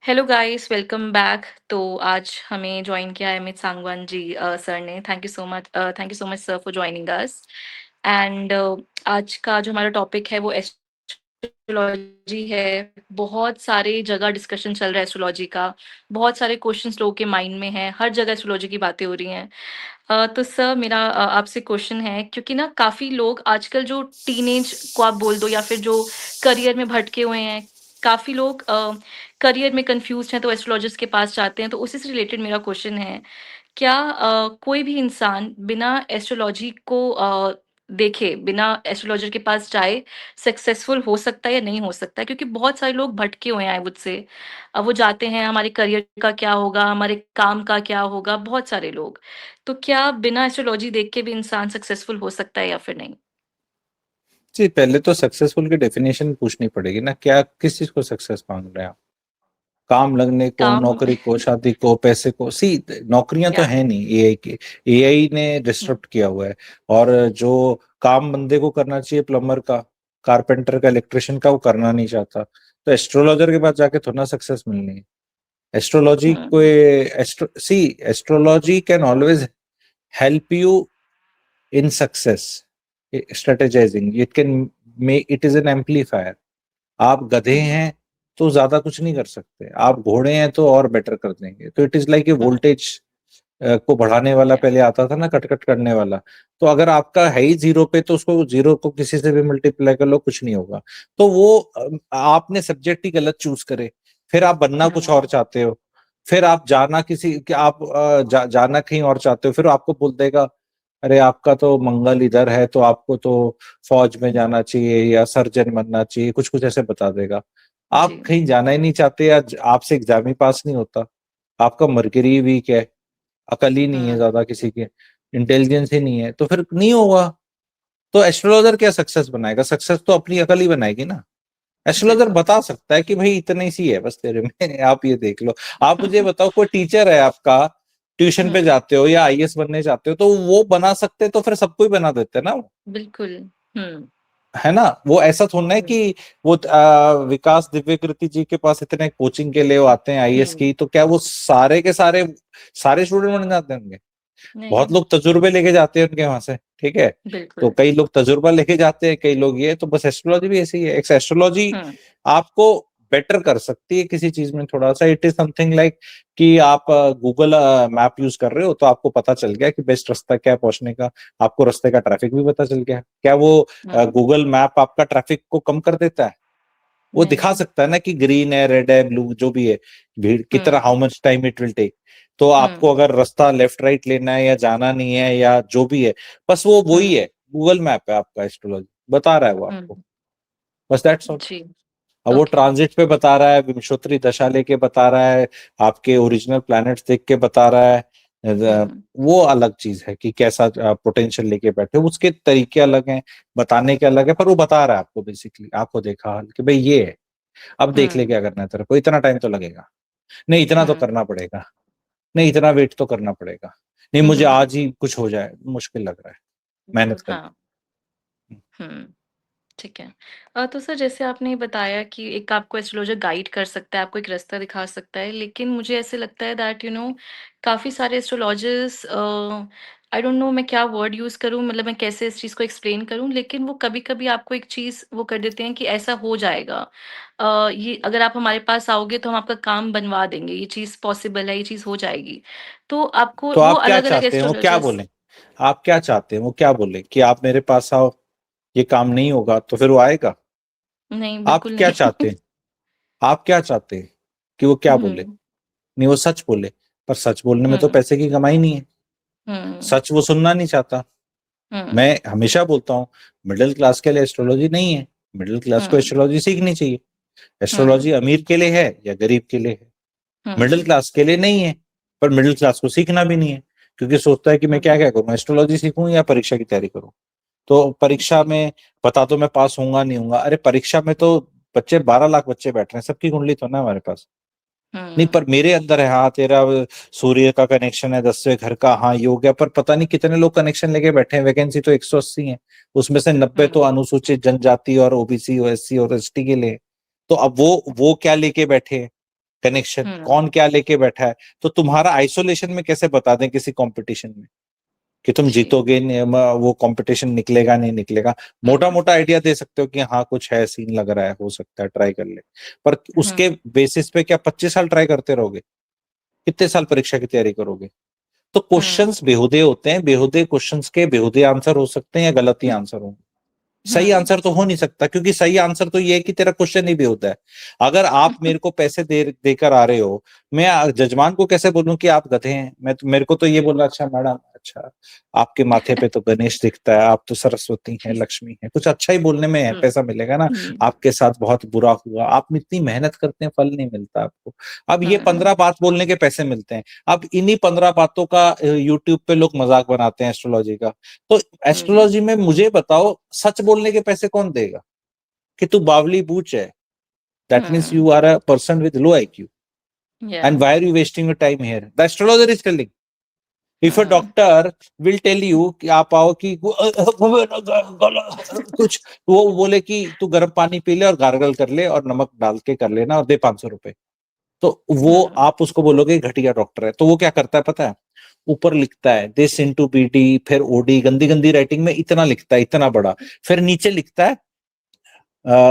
Hello guys, welcome back. तो आज हमें जॉइन किया है अमित सांगवान जी सर ने। Thank you so much sir for joining us. And आज का जो हमारा टॉपिक है वो एस्ट्रोलॉजी है। बहुत सारे जगह डिस्कशन चल रहा है एस्ट्रोलॉजी का। बहुत सारे क्वेश्चंस लोगों के माइंड में हैं, हर जगह एस्ट्रोलॉजी की बातें हो रही हैं। तो सर मेरा आपसे क्वेश्चन है, क्योंकि ना काफ़ी लोग आजकल जो टीनेज को आप बोल दो या फिर जो करियर में भटके हुए हैं, काफ़ी लोग करियर में कंफ्यूज्ड हैं तो एस्ट्रोलॉजिस्ट के पास जाते हैं। तो उसी से रिलेटेड मेरा क्वेश्चन है, क्या कोई भी इंसान बिना एस्ट्रोलॉजी को देखे, बिना एस्ट्रोलॉजर के पास जाए सक्सेसफुल हो सकता है या नहीं हो सकता है? क्योंकि बहुत सारे लोग भटके हुए हैं आई वुड से। वो जाते हैं हमारे करियर का क्या होगा, हमारे काम का क्या होगा, बहुत सारे लोग। तो क्या बिना एस्ट्रोलॉजी देख के भी इंसान सक्सेसफुल हो सकता है या फिर नहीं? जी, पहले तो सक्सेसफुल की डेफिनेशन पूछनी पड़ेगी ना। क्या किस चीज को सक्सेस मांग रहे हैं आप? काम लगने को, काम नौकरी को, शादी को, पैसे को? सी, नौकरियां तो या है नहीं एआई के। एआई ने डिस्टर्ब किया हुआ है। और जो काम बंदे को करना चाहिए, प्लम्बर का, कारपेंटर का, इलेक्ट्रिशियन का, वो करना नहीं चाहता। तो एस्ट्रोलॉजर के पास जाके थोड़ा ना सक्सेस मिलनी है। एस्ट्रोलॉजी को, hmm see, astrology can always help you in success strategizing. It can make, it is an amplifier. आप गधे हम्म हैं तो ज्यादा कुछ नहीं कर सकते, आप घोड़े हैं तो और बेटर कर देंगे। तो it is like a hmm voltage को बढ़ाने वाला या पहले आता था ना, कट कट करने वाला। तो अगर आपका है ही जीरो पे, तो उसको जीरो को किसी से भी मल्टीप्लाई कर लो, कुछ नहीं होगा। तो वो आपने सब्जेक्ट ही गलत चूज करे। फिर आप बनना कुछ और हम्म चाहते हो। फिर आप जाना किसी कि आप जाना कहीं और चाहते हो, फिर आपको बोल देगा अरे आपका तो मंगल इधर है, तो आपको तो फौज में जाना चाहिए या सर्जन बनना चाहिए, कुछ कुछ ऐसे बता देगा। आप जी कहीं जाना ही नहीं चाहते, या आपसे एग्जाम ही पास नहीं होता, आपका मर्करी वीक है, अकल ही नहीं है हम्म ज्यादा किसी के, इंटेलिजेंस ही नहीं है, तो फिर नहीं होगा। तो एस्ट्रोलॉजर क्या सक्सेस बनाएगा? सक्सेस तो अपनी अकल ही बनाएगी ना। एस्ट्रोलॉजर बिल्कुल। बता सकता है कि भाई इतनी सी है बस तेरे में आप ये देख लो। आप मुझे बताओ, कोई टीचर है आपका, ट्यूशन पे हम्म जाते हो या आईएएस बनने जाते हो, तो वो बना सकते तो फिर सबको ही बना देते ना वो। बिल्कुल। हम्म है ना? वो ऐसा थोड़ा है हम्म कि वो विकास दिव्यकृति जी के पास इतने कोचिंग के लिए वो आते हैं आईएएस हम्म की, तो क्या वो सारे के सारे सारे स्टूडेंट बन जाते होंगे? बहुत नहीं। लोग तजुर्बे लेके जाते हैं उनके वहां से, ठीक है। तो बिल्कुल। कई लोग तजुर्बा लेके जाते हैं, कई लोग ये, तो बस एस्ट्रोलॉजी भी ऐसी है। एक एस्ट्रोलॉजी हुँ, आपको बेटर कर सकती है किसी चीज में थोड़ा सा। इट इज समथिंग लाइक कि आप गूगल मैप यूज कर रहे हो, तो आपको पता चल गया कि बेस्ट रास्ता क्या है पहुंचने का। आपको रास्ते का ट्रैफिक भी पता चल गया। क्या वो हुँ, गूगल मैप आपका ट्रैफिक को कम कर देता है? वो दिखा नहीं। सकता है ना कि ग्रीन है, रेड है, ब्लू, जो भी है, भीड़ कितना, hmm, how much time it will take. तो आपको हुँ, अगर रास्ता लेफ्ट राइट लेना है या जाना नहीं है या जो भी है, बस वो वही हुँ, है, गूगल मैप है आपका, एस्ट्रोलॉजी बता रहा है वो हुँ, आपको। बस दैट्स ऑल। जी, अब वो ओके। ट्रांजिट पे बता रहा है, विंशोत्तरी दशा लेके बता रहा है, आपके ओरिजिनल प्लैनेट्स देख के बता रहा है। हुँ, वो अलग चीज है कि कैसा पोटेंशियल लेके बैठे हो। उसके तरीके अलग हैं, बताने के अलग है, पर वो बता रहा है आपको, बेसिकली आपको देखा हाल कि भाई ये है। अब देख ले हुँ, क्या करना है तेरे को, इतना टाइम तो लगेगा, नहीं इतना तो हुँ, करना पड़ेगा, नहीं इतना वेट तो करना पड़ेगा, नहीं मुझे हुँ, आज ही कुछ हो जाए, मुश्किल लग रहा है, मेहनत कर हाँ, ले। हुँ। ठीक है। तो सर जैसे आपने बताया कि एक आपको एस्ट्रोलॉजर गाइड कर सकता है, आपको एक रास्ता दिखा सकता है, लेकिन मुझे ऐसे लगता है दैट काफ़ी सारे एस्ट्रोलॉजर्स आई डोंट नो मैं क्या वर्ड यूज़ करूँ, मतलब मैं कैसे इस चीज़ को एक्सप्लेन करूँ, लेकिन वो कभी-कभी आपको एक चीज़ वो कर देते हैं कि ऐसा हो जाएगा। ये अगर आप हमारे पास आओगे तो हम आपका काम बनवा देंगे, ये चीज़ पॉसिबल है, ये चीज़ हो जाएगी। तो आपको तो वो आप क्या अलग-अलग चाहते हैं, वो क्या एस्ट्रोलॉजर्स। बोले? आप क्या चाहते हैं, वो क्या बोले कि आप मेरे पास आओ, ये काम नहीं होगा, तो फिर वो आएगा? नहीं, आप बिल्कुल क्या नहीं। चाहते हैं? आप क्या चाहते हैं कि वो क्या बोले? हुँ, नहीं, वो सच बोले। पर सच बोलने में तो हुँ, पैसे की कमाई नहीं है। हुँ, सच वो सुनना नहीं चाहता। हुँ, मैं हमेशा बोलता हूँ, मिडिल क्लास के लिए एस्ट्रोलॉजी नहीं है। मिडिल क्लास को हुँ, एस्ट्रोलॉजी सीखनी चाहिए। एस्ट्रोलॉजी हुँ, अमीर के लिए है या गरीब के लिए है? मिडिल हुँ, क्लास के लिए नहीं है। पर मिडिल क्लास को सीखना भी नहीं है, क्योंकि सोचता है कि मैं क्या हुँ, क्या करूँ, एस्ट्रोलॉजी सीखूं या परीक्षा की तैयारी करूं। तो परीक्षा जी, में पता तो मैं पास होऊंगा नहीं होऊंगा। अरे परीक्षा में तो बच्चे, 12 लाख बच्चे बैठ रहे हैं, सबकी कुंडली तो ना हमारे पास। नहीं, हुँ, पर मेरे अंदर है, हाँ तेरा सूर्य का कनेक्शन है 10वें घर का, हाँ ये हो गया। पर पता नहीं कितने लोग कनेक्शन लेके बैठे हैं, वैकेंसी तो 180 है, उसमें से 90 तो हुँ, अनुसूचित जनजाति और ओबीसी और एससी और एसटी के लिए। तो अब वो क्या लेके बैठे हैं? कनेक्शन, हम्म कौन क्या लेके बैठा है, तो तुम्हारा आइसोलेशन में कैसे बता दें किसी कंपटीशन में कि तुम जी जीतोगे नहीं, वो कंपटीशन निकलेगा नहीं निकलेगा। मोटा हम्म मोटा आइडिया दे सकते हो कि हाँ कुछ है, सीन लग रहा है, हो सकता है, ट्राई कर ले। पर उसके हम्म बेसिस पे क्या 25 साल ट्राई करते रहोगे? कितने साल परीक्षा की तैयारी करोगे? तो हम्म क्वेश्चंस बेहुदे होते हैं, बेहुदे क्वेश्चंस के बेहुदे आंसर हो सकते हैं या गलत ही आंसर हो। सही आंसर तो हो नहीं सकता, क्योंकि सही आंसर तो ये है कि तेरा क्वेश्चन ही बेहुदा है। अगर आप मेरे को पैसे देकर आ रहे हो, मैं जजमान को कैसे बोलूं कि आप गधे हैं? मेरे को तो ये बोलना, अच्छा मैडम, अच्छा आपके माथे पे तो गणेश दिखता है, आप तो सरस्वती हैं, लक्ष्मी हैं, कुछ अच्छा ही बोलने में है, हम्म पैसा मिलेगा ना। हम्म आपके साथ बहुत बुरा हुआ, आप इतनी मेहनत करते हैं, फल नहीं मिलता आपको। अब ये हम्म 15 बात बोलने के पैसे मिलते हैं। अब इन्हीं 15 बातों का यूट्यूब पे लोग मजाक बनाते हैं एस्ट्रोलॉजी का। तो हम्म एस्ट्रोलॉजी में मुझे बताओ, सच बोलने के पैसे कौन देगा? कि तू बावली बूच है, that means hmm you are a person with low IQ, या and why are you wasting your time here? The astrologer is telling. If a hmm doctor will tell you कि आप आओ कि कुछ, वो बोले कि तू गर्म पानी पी ले और गार्गल कर ले और नमक डाल के कर लेना और दे 500 रुपए, तो वो हम्म आप उसको बोलोगे घटिया डॉक्टर है। तो वो क्या करता है पता है? ऊपर लिखता है दिस इनटू BD, फिर OD, गंदी गंदी राइटिंग में इतना लिखता है, इतना बड़ा। फिर नीचे लिखता है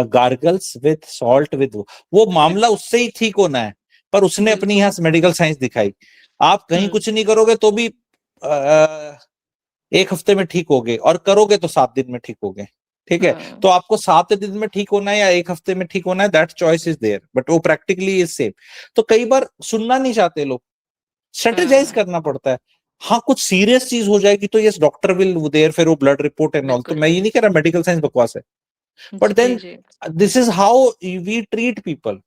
गार्गल्स विद सॉल्ट विद, वो मामला उससे ही ठीक होना है, पर उसने अपनी यहाँ बिल्कुल मेडिकल साइंस दिखाई। आप कहीं हम्म कुछ नहीं करोगे तो भी एक हफ्ते में ठीक होगे, और करोगे तो 7 दिन में ठीक होगे। ठीक है, हम्म तो आपको 7 दिन में ठीक होना है या एक हफ्ते में ठीक होना है, that choice is there, but वो प्रैक्टिकली इज सेम। तो कई बार सुनना नहीं चाहते लोग, स्ट्रेटेजाइज हम्म करना पड़ता है। हाँ कुछ सीरियस चीज हो जाएगी तो यस डॉक्टर विल देयर, फिर वो ब्लड रिपोर्ट एंड ऑल, तो बिल्कुल मैं ये नहीं कह रहा मेडिकल साइंस बकवास है, बट जी देन जी this is how we treat people.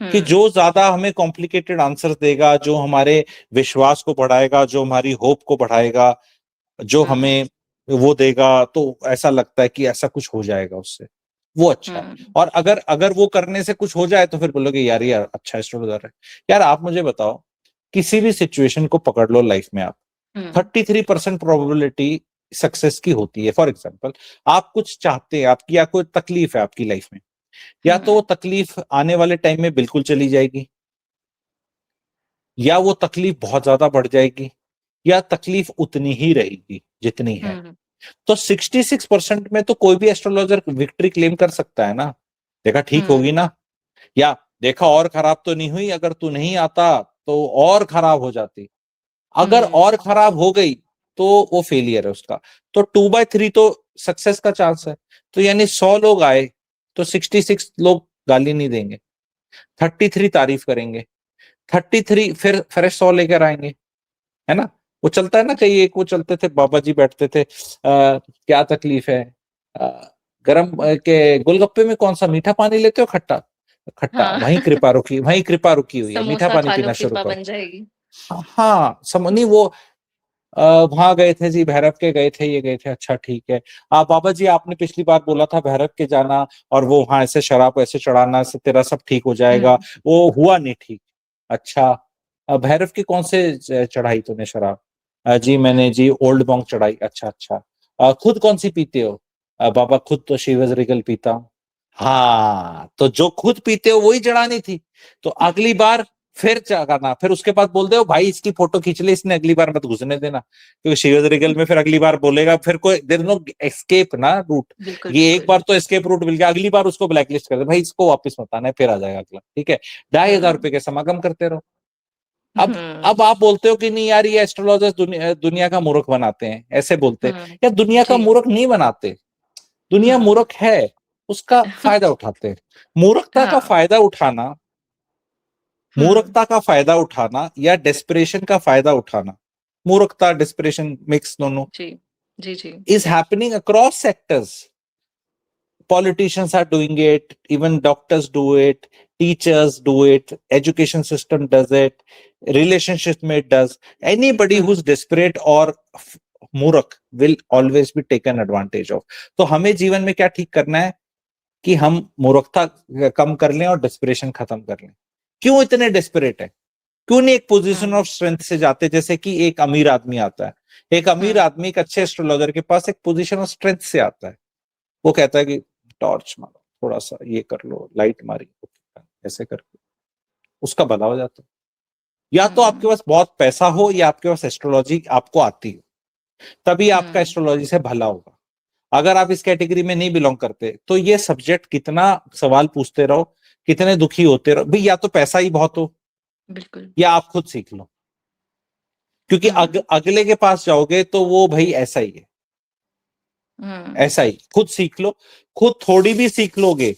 कि हम्म जो ज्यादा हमें कॉम्प्लिकेटेड आंसर देगा, जो हमारे विश्वास को बढ़ाएगा, जो हमारी होप को बढ़ाएगा, जो हम्म हमें वो देगा, तो ऐसा लगता है कि ऐसा कुछ हो जाएगा उससे, वो अच्छा है। हम्म और अगर अगर वो करने से कुछ हो जाए तो फिर बोलोगे यार यार अच्छा एस्ट्रोलॉजर है। यार आप मुझे बताओ, किसी भी सिचुएशन को पकड़ लो लाइफ में आप, हम्म 33% प्रोबेबिलिटी सक्सेस की होती है। फॉर एग्जाम्पल, आप कुछ चाहते हैं, आपकी या कोई तकलीफ है आपकी लाइफ में, या तो वो हम्म तकलीफ आने वाले टाइम में बिल्कुल चली जाएगी, या वो तकलीफ बहुत ज्यादा बढ़ जाएगी, या तकलीफ उतनी ही रहेगी जितनी है। हम्म तो 66% में तो कोई भी एस्ट्रोलॉजर विक्ट्री क्लेम कर सकता है ना। देखा ठीक होगी हम्म ना, या देखा और खराब तो नहीं हुई, अगर तू नहीं आता तो और खराब हो जाती, अगर हम्म और खराब हो गई तो वो फेलियर है उसका। तो 2/3 तो सक्सेस का चांस है। तो यानी 100 लोग आए तो 66 लोग गाली नहीं देंगे, 33 तारीफ करेंगे, 33 फिर फ्रेश 100 लेकर आएंगे, है ना। वो चलता है ना, कई एक वो चलते थे, बाबा जी बैठते थे, क्या तकलीफ है, आ, गरम के गोलगप्पे में कौन सा, मीठा पानी लेते हो खट्टा? खट्टा, हाँ वहीं कृपा रुकी, वहीं कृपा रुकी हुई है, मीठा समोसा पानी खा लो पीना शुरू कृपा करो। बन जाएगी हाँ नहीं वो वहां गए थे जी, भैरव के गए थे, ये गए थे, अच्छा ठीक है। बाबा जी आपने पिछली बार बोला था भैरव के जाना, और वो वहां ऐसे शराब ऐसे चढ़ाना से तेरा सब ठीक हो जाएगा, हम्म वो हुआ नहीं ठीक। अच्छा, भैरव की कौन से चढ़ाई तूने शराब? जी मैंने जी ओल्ड बॉन्ग चढ़ाई, अच्छा अच्छा। खुद कौन सी पीते हो? बाबा खुद तो शिवज रिगल पीता हूँ। हाँ, तो जो खुद पीते हो वही चढ़ानी थी। तो अगली बार फिर चढ़ाना, फिर उसके बाद बोल दे हो भाई इसकी फोटो खींच ले, इसने अगली बार मत घुसने देना, क्योंकि शिवज रिगल में फिर अगली बार बोलेगा, फिर कोई देयर इज नो एस्केप ना रूट। बिल्कुल ये एक बिल्कुल बार तो एस्केप रूट मिल गया, अगली बार उसको ब्लैकलिस्ट कर दे, भाई इसको वापस मत आना है, फिर आ जाएगा अगला, ठीक है। 2,500 रुपए के समागम करते रहो। अब हम्म आप बोलते हो कि नहीं यार ये एस्ट्रोलॉजर्स दुनिया का मूर्ख बनाते हैं, ऐसे बोलते हैं। यार दुनिया का जी मूर्ख नहीं बनाते, दुनिया हम्म मूर्ख है, उसका फायदा उठाते हैं। मूर्खता का हाँ फायदा उठाना, हम्म मूर्खता का फायदा उठाना या डेस्परेशन का फायदा उठाना, मूर्खता डेस्परेशन मिक्स दोनों, जी जी जी is happening across sectors. Politicians are doing it, even doctors do it, teachers do it, education system does it, relationship में it does. Anybody hmm who's desperate or मूर्ख will always be taken advantage of. तो हमें जीवन में क्या ठीक करना है कि हम मूर्खता कम कर लें और डेस्परेशन खत्म कर लें। क्यों इतने डेस्परेट है? क्यों नहीं एक पोजीशन हम्म ऑफ स्ट्रेंथ से जाते? जैसे कि एक अमीर आदमी आता है, एक अमीर हम्म आदमी एक अच्छे एस्ट्रोलॉजर के पास एक पोजीशन ऑफ स्ट्रेंथ से आता है। वो कहता है कि टॉर्च मारो, थोड़ा सा ये कर लो, लाइट मारी, ऐसे करके उसका भला हो जाता है। या तो आपके पास बहुत पैसा हो या आपके पास एस्ट्रोलॉजी आपको आती हो, तभी आपका एस्ट्रोलॉजी से भला होगा। अगर आप इस कैटेगरी में नहीं बिलोंग करते तो ये सब्जेक्ट कितना सवाल पूछते रहो, कितने दुखी होते रहो, भाई या तो पैसा ही बहुत हो बिल्कुल। या आप खुद सीख लो। क्योंकि अगले के पास जाओगे तो वो भाई ऐसा ही है, ऐसा ही। खुद सीख लो, खुद थोड़ी भी सीख लोगे,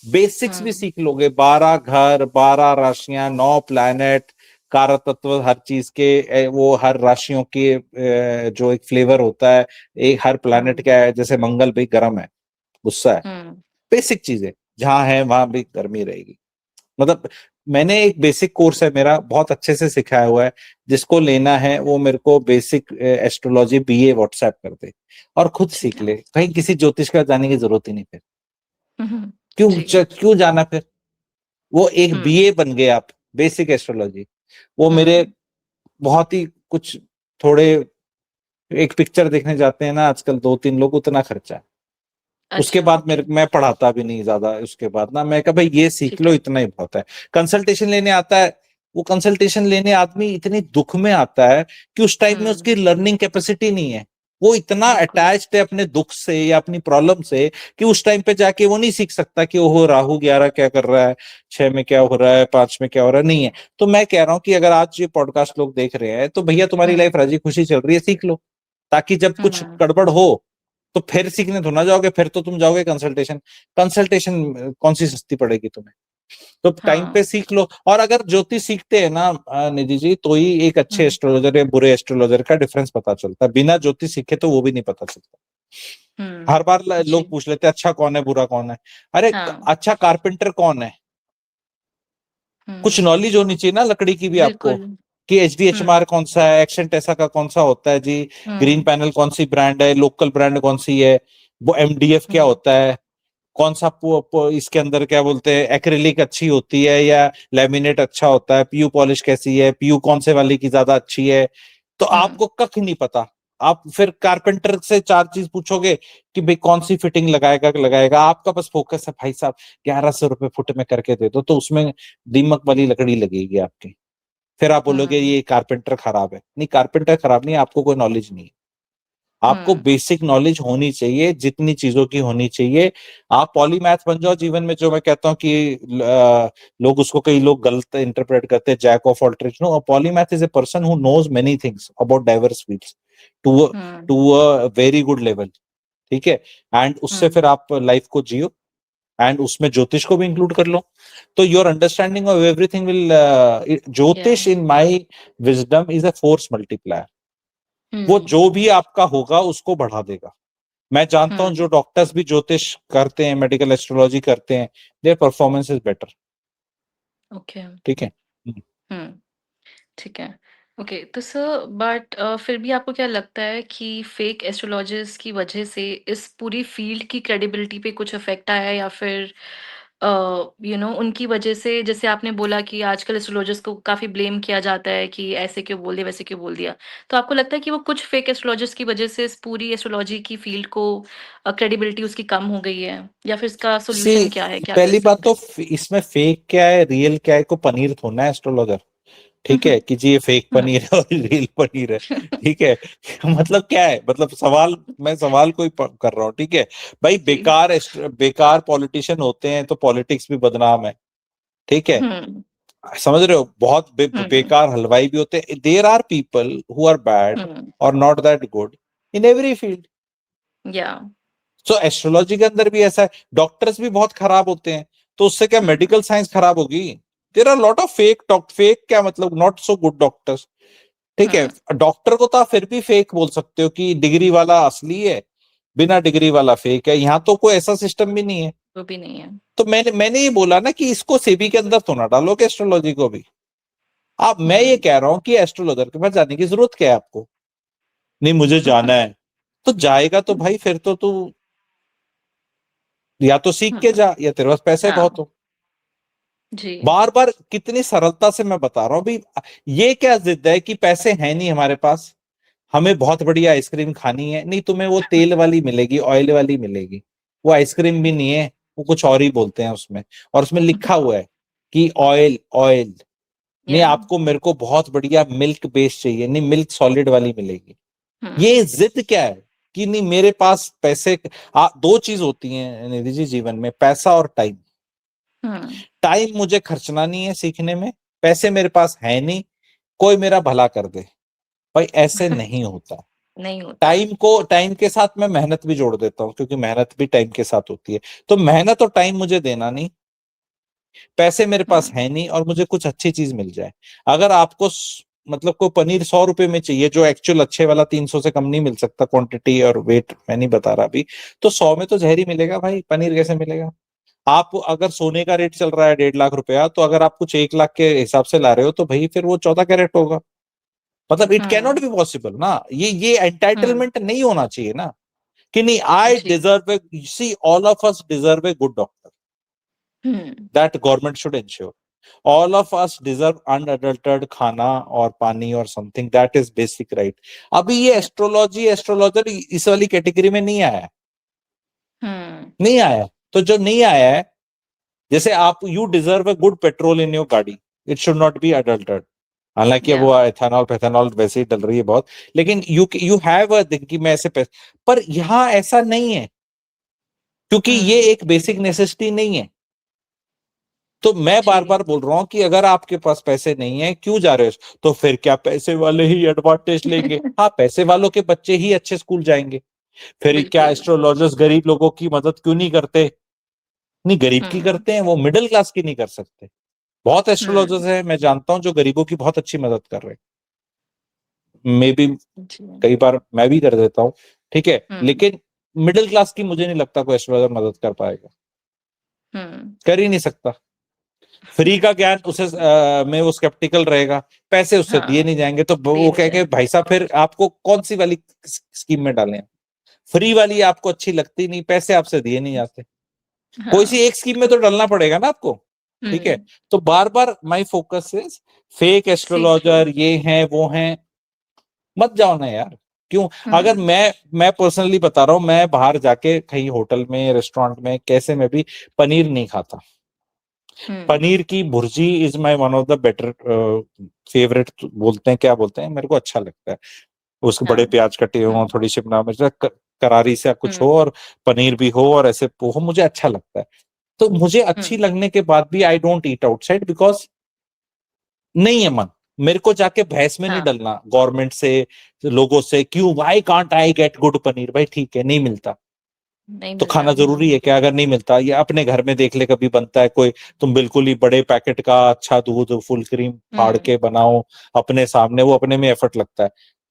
बेसिक्स भी सीख लोगे, 12 घर, 12 राशियां, 9 प्लैनेट, कारक तत्व हर चीज के, वो हर राशियों के जो एक फ्लेवर होता है, एक हर प्लैनेट क्या है, जैसे मंगल भाई गर्म है, गुस्सा है, बेसिक चीजें जहां है वहां भी गर्मी रहेगी। मतलब मैंने एक बेसिक कोर्स है मेरा, बहुत अच्छे से सिखाया हुआ है, जिसको लेना है वो मेरे को बेसिक एस्ट्रोलॉजी बीए व्हाट्सएप कर दे और खुद ठीक सीख है। ले, कहीं किसी ज्योतिष का जाने की जरूरत ही नहीं फिर। जी। क्यों जाना फिर, वो एक हुँ, बीए बन गए आप, बेसिक एस्ट्रोलॉजी। वो मेरे हुँ। बहुत ही कुछ थोड़े, एक पिक्चर देखने जाते हैं ना आजकल 2-3 लोग, उतना खर्चा है। उसके अच्छा, बाद ओके, मैं पढ़ाता भी नहीं ज्यादा, उसके बाद ना मैं कहा भाई ये सीख ठीक लो, है। इतना ही बहुत है। कंसल्टेशन लेने आता है, वो कंसल्टेशन लेने आदमी इतनी दुख में आता है कि उस टाइम में उसकी लर्निंग कैपेसिटी नहीं है, वो इतना बिल्कुल। अटैच्ड है अपने दुख से या अपनी प्रॉब्लम से कि उस टाइम पे जाके वो नहीं सीख सकता कि ओहो राहु 11 क्या कर रहा है, 6 में क्या हो रहा है, 5 में क्या हो रहा है, नहीं है। तो मैं कह रहा हूं कि अगर आज ये पॉडकास्ट लोग देख रहे हैं तो भैया तुम्हारी हुँ, लाइफ राजी खुशी चल रही है, सीख लो, ताकि जब कुछ हुँ, गड़बड़ हो तो फिर सीखने तो ना जाओगे, फिर तो तुम जाओगे कंसल्टेशन। कंसल्टेशन कौन सी सस्ती पड़ेगी तुम्हें, तो टाइम हाँ, पे सीख लो। और अगर ज्योतिष सीखते हैं ना निधि जी, तो ही एक अच्छे हुँ, एस्ट्रोलॉजर या बुरे एस्ट्रोलॉजर का डिफरेंस पता चलता है, बिना ज्योतिष सीखे तो वो भी नहीं पता चलता। हर बार लोग जी, पूछ लेते हैं अच्छा कौन है बुरा कौन है, अरे हाँ, अच्छा कारपेंटर कौन है, कुछ हुँ, नॉलेज होनी चाहिए ना लकड़ी की भी आपको, बिल्कुल। कि एचडीएचएमआर हुँ, कौन सा है, एक्सेंट ऐसा का कौन सा होता है जी, ग्रीन हुँ, पैनल कौन सी ब्रांड है, लोकल ब्रांड कौन सी है, वो एमडीएफ क्या हुँ, होता है, कौन सा इसके अंदर क्या बोलते हैं, एक्रिलिक अच्छी होती है या लेमिनेट अच्छा होता है, पीयू पॉलिश कैसी है, पीयू कौन से वाली की ज्यादा अच्छी है, तो हुँ, आपको कख नहीं पता। आप फिर कारपेंटर से 4 चीज पूछोगे कि भाई कौन सी फिटिंग लगाएगा लगाएगा, आपका बस फोकस है भाई साहब 1100 रुपए फुट में करके दे दो, तो उसमें दीमक वाली लकड़ी लगेगी आपकी। फिर आप बोलोगे हुँ, ये कारपेंटर खराब है, नहीं कारपेंटर खराब नहीं है, आपको कोई नॉलेज नहीं है। आपको हुँ, बेसिक नॉलेज होनी चाहिए जितनी चीजों की होनी चाहिए। आप पॉलीमैथ बन जाओ जीवन में, जो मैं कहता हूँ कि लोग उसको, कई लोग गलत इंटरप्रेट करते हैं, jack of all trades. No, polymath is a person who knows many things about diverse fields to हुँ, to a very good level. ठीक है, एंड उससे हुँ, फिर आप लाइफ को जियो, एंड उसमें ज्योतिष को भी इंक्लूड कर लो, तो your understanding of everything will, या ज्योतिष in my wisdom is a force multiplier. वो हुँ, जो भी आपका होगा उसको बढ़ा देगा। मैं जानता हूं जो हुँ, डॉक्टर्स भी ज्योतिष करते हैं, मेडिकल एस्ट्रोलॉजी करते हैं, their performance is better. Okay, ठीक है। हुँ। ठीक है। ओके, तो सर बट फिर भी आपको क्या लगता है कि फेक एस्ट्रोलॉजर्स की वजह से इस पूरी फील्ड की क्रेडिबिलिटी पे कुछ इफ़ेक्ट आया है या फिर उनकी वजह से जैसे आपने बोला कि आजकल एस्ट्रोलॉजर्स को काफ़ी ब्लेम किया जाता है कि ऐसे क्यों बोल दिया, वैसे क्यों बोल दिया। तो आपको लगता है कि वो कुछ फेक एस्ट्रोलॉजर्स की वजह से इस पूरी एस्ट्रोलॉजी की फील्ड को क्रेडिबिलिटी उसकी कम हो गई है? या फिर इसका सी, सॉल्यूशन क्या है? क्या कर पहली बात सकते तो हैं? इसमें फेक क्या है रियल क्या है को पनीर थोड़ना है एस्ट्रोलॉजर। ठीक है, कि जी ये फेक हुँ, पनीर है और रियल पनीर है। ठीक है। मतलब क्या है, मतलब सवाल, मैं सवाल कोई कर रहा हूँ, ठीक है। भाई जी। बेकार पॉलिटिशियन होते हैं तो पॉलिटिक्स भी बदनाम है। ठीक है, हुँ, समझ रहे हो, बहुत हुँ, बेकार हलवाई भी होते हैं, there are people who are bad hmm, और not that good in every field. Yeah so astrology के अंदर भी ऐसा है, डॉक्टर्स भी बहुत खराब होते हैं, तो उससे क्या हुँ, मेडिकल साइंस खराब होगी? There are lot of fake क्या मतलब नॉट सो गुड डॉक्टर्स। ठीक है, हुँ, डॉक्टर को तो आप फिर भी फेक बोल सकते हो कि डिग्री वाला असली है, बिना डिग्री वाला फेक है, यहाँ तो कोई ऐसा सिस्टम भी नहीं है। वो भी नहीं है। तो मैंने ये बोला ना कि इसको सेबी के अंदर तो ना डालोगे एस्ट्रोलॉजी को भी। आप, मैं ये हुँ, कह रहा हूं कि एस्ट्रोलॉजर के पास जाने की जरूरत क्या है आपको? नहीं मुझे जाना है, तो जाएगा तो भाई फिर तो तू या तो सीख के हुँ, जा या तेरे पास पैसे हाँ, बहुत हो। जी, बार बार कितनी सरलता से मैं बता रहा हूँ भाई, ये क्या जिद है कि पैसे हैं नहीं हमारे पास, हमें बहुत बढ़िया आइसक्रीम खानी है, नहीं तुम्हें वो तेल वाली मिलेगी, ऑयल वाली मिलेगी, वो आइसक्रीम भी नहीं है, वो कुछ और ही बोलते हैं उसमें, और उसमें लिखा हुआ है कि ऑयल ऑयल। नहीं, या आपको मेरे को बहुत बढ़िया मिल्क बेस चाहिए, नहीं मिल्क सॉलिड वाली मिलेगी। ये जिद क्या है कि नहीं मेरे पास पैसे, दो चीज होती हैं निधि जी जीवन में, पैसा और टाइम। टाइम मुझे खर्चना नहीं है सीखने में, पैसे मेरे पास है नहीं, कोई मेरा भला कर दे। भाई ऐसे नहीं होता। नहीं होता। टाइम के साथ मैं मेहनत भी जोड़ देता हूँ, क्योंकि मेहनत भी टाइम के साथ होती है। तो मेहनत और टाइम मुझे देना नहीं, पैसे मेरे पास है नहीं, और मुझे कुछ अच्छी चीज मिल जाए। अगर आपको मतलब को पनीर 100 रुपए में चाहिए, जो एक्चुअल अच्छे वाला 300 से कम नहीं मिल सकता, क्वांटिटी और वेट मैं नहीं बता रहा अभी, तो 100 में तो जहर ही मिलेगा भाई, पनीर कैसे मिलेगा। आप अगर सोने का रेट चल रहा है 1.5 लाख रुपया, तो अगर आप कुछ 1 लाख के हिसाब से ला रहे हो, तो भाई फिर वो 14 कैरेट होगा। मतलब it can not be possible ना, ये एंटाइटलमेंट नहीं होना चाहिए ना, कि नहीं आई जी। Deserve a, see all of us deserve a good doctor, that government should ensure. All of us deserve unadulterated खाना और पानी और something, that is basic right. अभी ये या एस्ट्रोलॉजी एस्ट्रोलॉजर इस वाली कैटेगरी में नहीं आया है, नहीं आया। तो जो नहीं आया है, जैसे आप you deserve a good petrol in your गाड़ी, इट शुड नॉट बी अडल्टर्ड। हालांकि अब या वो एथेनॉल पैथेनॉल वैसे ही डल रही है बहुत, लेकिन यू हैव अ कि मैं ऐसे पैसे, पर यहाँ ऐसा नहीं है, क्योंकि ये एक बेसिक नेसेसिटी नहीं है। तो मैं बार जी। बार बोल रहा हूं कि अगर आपके पास पैसे नहीं है, क्यों जा रहे हो, तो फिर क्या पैसे वाले ही एडवांटेज लेंगे? हाँ, पैसे वालों के बच्चे ही अच्छे स्कूल जाएंगे। फिर क्या बिल्कुल। एस्ट्रोलॉजर्स गरीब लोगों की मदद क्यों नहीं करते? नहीं, गरीब की करते हैं, वो मिडिल क्लास की नहीं कर सकते। बहुत एस्ट्रोलॉजर्स हैं मैं जानता हूं जो गरीबों की बहुत अच्छी मदद कर रहे हैं, मे बी जी। कई बार मैं भी कर देता हूँ, ठीक है, हम्म। लेकिन मिडिल क्लास की मुझे नहीं लगता कोई एस्ट्रोलॉजर मदद कर पाएगा, हम्म। कर ही नहीं सकता। फ्री का ज्ञान उसे में वो स्केप्टिकल रहेगा, पैसे उससे दिए हाँ, नहीं जाएंगे, तो दिए वो नहीं कह के जाएंगे। भाई साहब फिर आपको कौन सी वाली स्कीम में डालें? फ्री वाली आपको अच्छी लगती नहीं, पैसे आपसे दिए नहीं जाते, कोई सी हाँ। एक स्कीम में तो डालना पड़ेगा ना आपको, ठीक है। हम्म। तो बार बार माई फोकस इज फेक सीख लो। एस्ट्रोलॉजर, ये हैं वो हैं, मत जाओ ना यार। क्यों? अगर हम्म। मैं पर्सनली बता रहा हूं, मैं बाहर जाके कहीं होटल में रेस्टोरेंट में कैसे में भी पनीर नहीं खाता। हम्म। पनीर की bhurji is my one of the better favourite, बोलते हैं क्या बोलते हैं, मेरे को अच्छा लगता है। उसके बड़े हाँ। प्याज कटे हो, हम्म। थोड़ी शिमला मिर्च, करारी से कुछ हो, हम्म। और पनीर भी हो, और ऐसे हो, मुझे अच्छा लगता है। तो मुझे अच्छी हम्म। लगने के बाद भी I don't eat outside, because नहीं है मन। मेरे को जाके बहस में नहीं हाँ, डलना गवर्नमेंट से, लोगों से, क्यों why can't I get good paneer, भाई ठीक है नहीं मिलता नहीं तो मिलता। खाना जरूरी है क्या? अगर नहीं मिलता, या अपने घर में देख ले कभी बनता है कोई, तुम बिल्कुल ही बड़े पैकेट का अच्छा दूध फुल क्रीम फाड़ हम्म। के बनाओ अपने सामने, वो अपने में एफर्ट लगता है।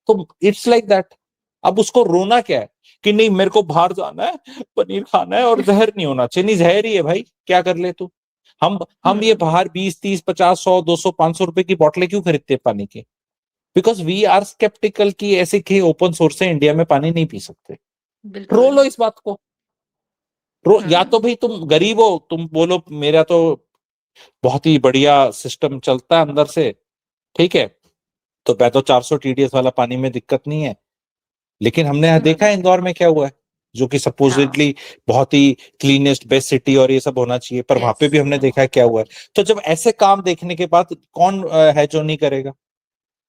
तो इट्स लाइक दैट। अब उसको रोना क्या है कि नहीं मेरे को बाहर जाना है, पनीर खाना है, और जहर नहीं होना चाहिए, नहीं जहर ही है भाई, क्या कर ले तू। हम ये हम्म। बाहर 20 30 50 100 200 500 रुपए की बोतलें क्यों खरीदते हैं पानी की? बिकॉज वी आर स्केप्टिकल की ऐसे कि ओपन सोर्स है, इंडिया में पानी नहीं पी सकते। रो बिल्कुल। लो इस बात को, या तो हम्म। भाई तुम गरीब हो, तुम बोलो मेरा तो बहुत ही बढ़िया सिस्टम चलता है अंदर से, ठीक है, तो मैं तो 400 टीडीएस वाला पानी में दिक्कत नहीं है। लेकिन हमने यहाँ देखा हम्म। है इंदौर में क्या हुआ है, जो कि हाँ। सपोजिटली बहुत ही क्लीनेस्ट बेस्ट सिटी और ये सब होना चाहिए, पर वहां यस। पे भी हमने देखा है क्या हुआ है। तो जब ऐसे काम देखने के बाद कौन है जो नहीं करेगा?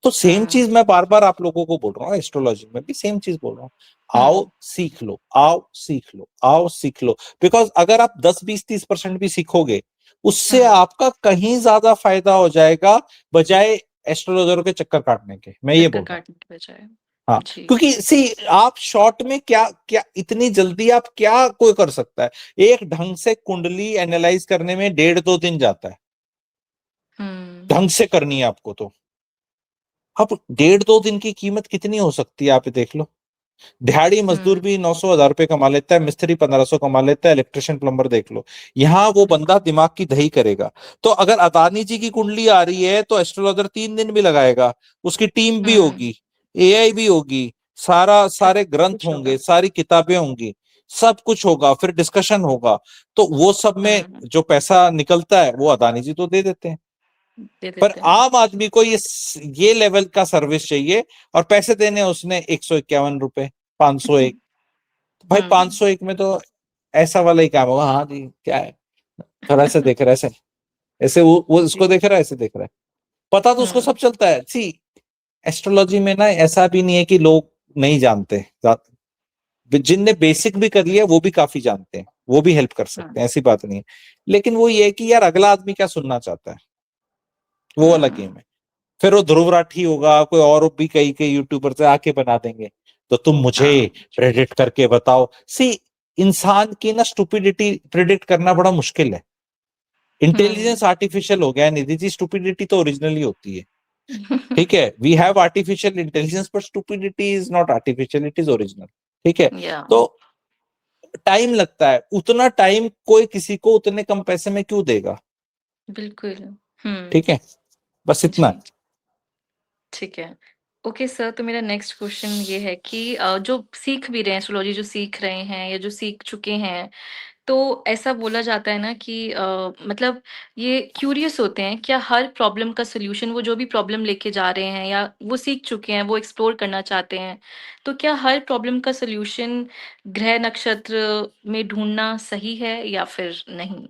तो सेम हम्म। चीज मैं बार बार आप लोगों को बोल रहा हूँ, एस्ट्रोलॉजी में भी सेम चीज बोल रहा हूँ। आओ हम्म। सीख लो, आओ सीख लो, आओ सीख लो। बिकॉज अगर आप 10 20 30% भी सीखोगे, उससे हम्म। आपका कहीं ज्यादा फायदा हो जाएगा, बजाय एस्ट्रोलॉजरों के चक्कर काटने के, मैं ये चक्कर बोल रहा हूँ। काटने के बजाय। हाँ, जी। क्योंकि सी आप शॉर्ट में क्या क्या इतनी जल्दी आप क्या कोई कर सकता है? एक ढंग से कुंडली एनालाइज करने में 1.5 2 दिन जाता है, हम्म। ढंग से करनी है आपको तो। अब 1.5 2 दिन की कीमत कितनी हो सकती है, आप ये देख लो। दिहाड़ी मजदूर हम्म। भी 900 1000 रुपए कमा लेता है, मिस्त्री 1500 कमा लेता है, इलेक्ट्रिशियन प्लम्बर देख लो। यहाँ वो बंदा बिल्कुल। दिमाग की दही करेगा। तो अगर अदानी जी की कुंडली आ रही है, तो एस्ट्रोलॉजर 3 दिन भी लगाएगा, उसकी टीम भी हम्म। होगी, एआई भी होगी, सब सारे ग्रंथ कुछ होंगे, होगा। सारी किताबें होंगी, सब कुछ होगा, फिर डिस्कशन होगा। तो वो सब में हम्म। जो पैसा निकलता है वो अदानी जी तो दे देते हैं। दे पर देते हैं। आम आदमी को ये लेवल का सर्विस चाहिए, और पैसे देने उसने 151 रुपए, 501। भाई हम्म। 501 में तो ऐसा वाला ही काम होगा, हाँ जी क्या है, थोड़ा ऐसे देख रहा है, ऐसे ऐसे वो उसको जी। देख रहा है, ऐसे देख रहा है। पता तो उसको सब चलता है। सी एस्ट्रोलॉजी में ना ऐसा भी नहीं है कि लोग नहीं जानते, जिनने बेसिक भी कर लिया वो भी काफी जानते हैं, वो भी हेल्प कर सकते हैं, ऐसी बात नहीं है। लेकिन वो ये है कि यार अगला आदमी क्या सुनना चाहता है, वो अलग गेम है। फिर वो ध्रुव राठी होगा, कोई और भी कई कई यूट्यूबर से आके बना देंगे, तो तुम मुझे प्रेडिक्ट करके बताओ। सी इंसान की ना स्टुपिडिटी प्रेडिक्ट करना बड़ा मुश्किल है। इंटेलिजेंस आर्टिफिशियल हो गया है निधि जी, स्टुपिडिटी तो ओरिजिनली होती है। ठीक है, we have artificial intelligence but stupidity is not artificial, it is original. ठीक है, या तो टाइम लगता है, उतना टाइम कोई किसी को उतने कम पैसे में क्यों देगा। बिल्कुल। ठीक है, बस इतना। जी, ठीक है। ओके सर, तो मेरा नेक्स्ट क्वेश्चन ये है कि जो सीख भी रहे हैं एस्ट्रोलॉजी, जो सीख रहे हैं या जो सीख चुके हैं, तो ऐसा बोला जाता है ना कि मतलब ये क्यूरियस होते हैं, क्या हर प्रॉब्लम का सॉल्यूशन, वो जो भी प्रॉब्लम लेके जा रहे हैं या वो सीख चुके हैं, वो एक्सप्लोर करना चाहते हैं, तो क्या हर प्रॉब्लम का सॉल्यूशन ग्रह नक्षत्र में ढूँढना सही है या फिर नहीं?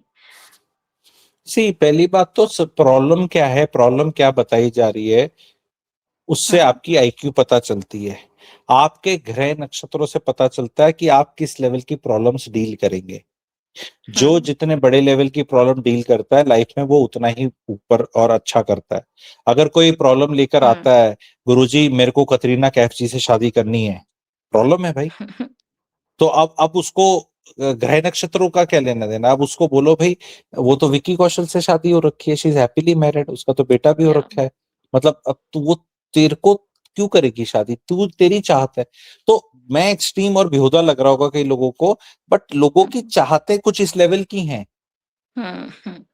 सी पहली बात तो प्रॉब्लम क्या है, प्रॉब्लम क्या बताई जा रही है, उससे हुँ, आपकी आईक्यू पता चलती है। आपके ग्रह नक्षत्रों से पता चलता है कि आप किस लेवल की प्रॉब्लम्स डील करेंगे। जो हुँ, जितने बड़े लेवल की प्रॉब्लम डील करता है लाइफ में, वो उतना ही ऊपर और अच्छा करता है। अगर कोई प्रॉब्लम लेकर हुँ, आता है, गुरुजी मेरे को कतरीना कैफ जी से शादी करनी है, प्रॉब्लम है भाई। तो अब उसको ग्रह नक्षत्रों का क्या लेना देना। अब उसको बोलो भाई, वो तो विक्की कौशल से शादी हो रखी है, शी इज हैप्पीली मैरिड, उसका तो बेटा भी हो या रखा है। मतलब अब तू वो तेरे को क्यों करेगी शादी, तू तेरी चाहत है। तो मैं एक्सट्रीम और बेहुदा लग रहा होगा कई लोगों को, बट लोगों हुँ, की चाहतें कुछ इस लेवल की हैं। हुँ, हुँ,